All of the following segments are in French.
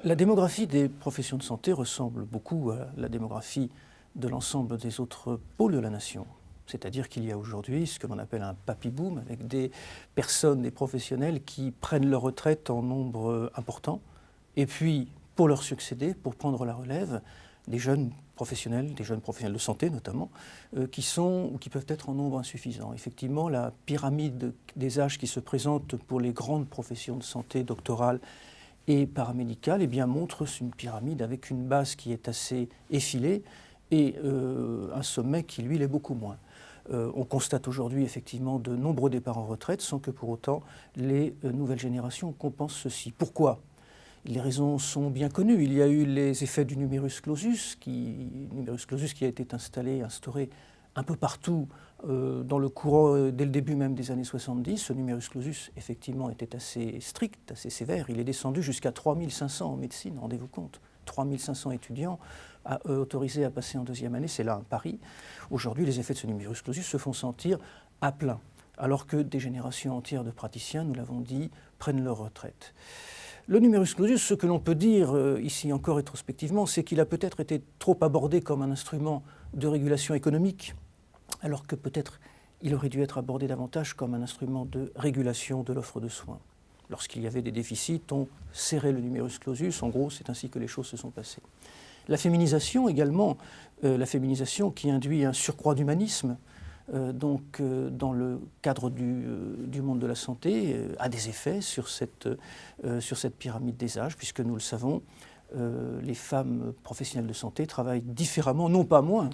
La démographie des professions de santé ressemble beaucoup à la démographie de l'ensemble des autres pôles de la nation. C'est-à-dire qu'il y a aujourd'hui ce que l'on appelle un papy-boom, avec des personnes, des professionnels qui prennent leur retraite en nombre important, et puis pour leur succéder, pour prendre la relève, des jeunes professionnels de santé notamment, qui sont ou qui peuvent être en nombre insuffisant. Effectivement, la pyramide des âges qui se présente pour les grandes professions de santé doctorales et paramédicale, eh bien, montre une pyramide avec une base qui est assez effilée et un sommet qui, lui, l'est beaucoup moins. On constate aujourd'hui effectivement de nombreux départs en retraite sans que pour autant les nouvelles générations compensent ceci. Pourquoi ? Les raisons sont bien connues. Il y a eu les effets du numerus clausus qui a été instauré un peu partout dans le courant, dès le début même des années 70. Ce numerus clausus, effectivement, était assez strict, assez sévère. Il est descendu jusqu'à 3500 en médecine, rendez-vous compte. 3500 étudiants autorisés à passer en deuxième année, c'est là un pari. Aujourd'hui, les effets de ce numerus clausus se font sentir à plein, alors que des générations entières de praticiens, nous l'avons dit, prennent leur retraite. Le numerus clausus, ce que l'on peut dire ici encore rétrospectivement, c'est qu'il a peut-être été trop abordé comme un instrument de régulation économique, alors que peut-être il aurait dû être abordé davantage comme un instrument de régulation de l'offre de soins. Lorsqu'il y avait des déficits, on serrait le numerus clausus. En gros, c'est ainsi que les choses se sont passées. La féminisation également, la féminisation qui induit un surcroît d'humanisme, dans le cadre du monde de la santé, a des effets sur cette pyramide des âges, puisque nous le savons, les femmes professionnelles de santé travaillent différemment, non pas moins,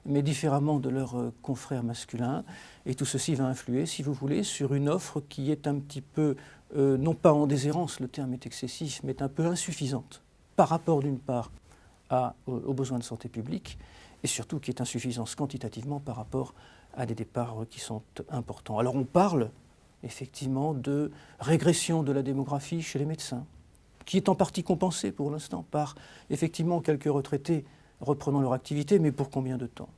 mais différemment de leurs confrères masculins. Et tout ceci va influer, si vous voulez, sur une offre qui est un petit peu, non pas en déshérence, le terme est excessif, mais un peu insuffisante par rapport d'une part aux besoins de santé publique, et surtout qui est insuffisante quantitativement par rapport à des départs qui sont importants. Alors on parle effectivement de régression de la démographie chez les médecins, qui est en partie compensée pour l'instant par effectivement quelques retraités reprenant leur activité, mais pour combien de temps ?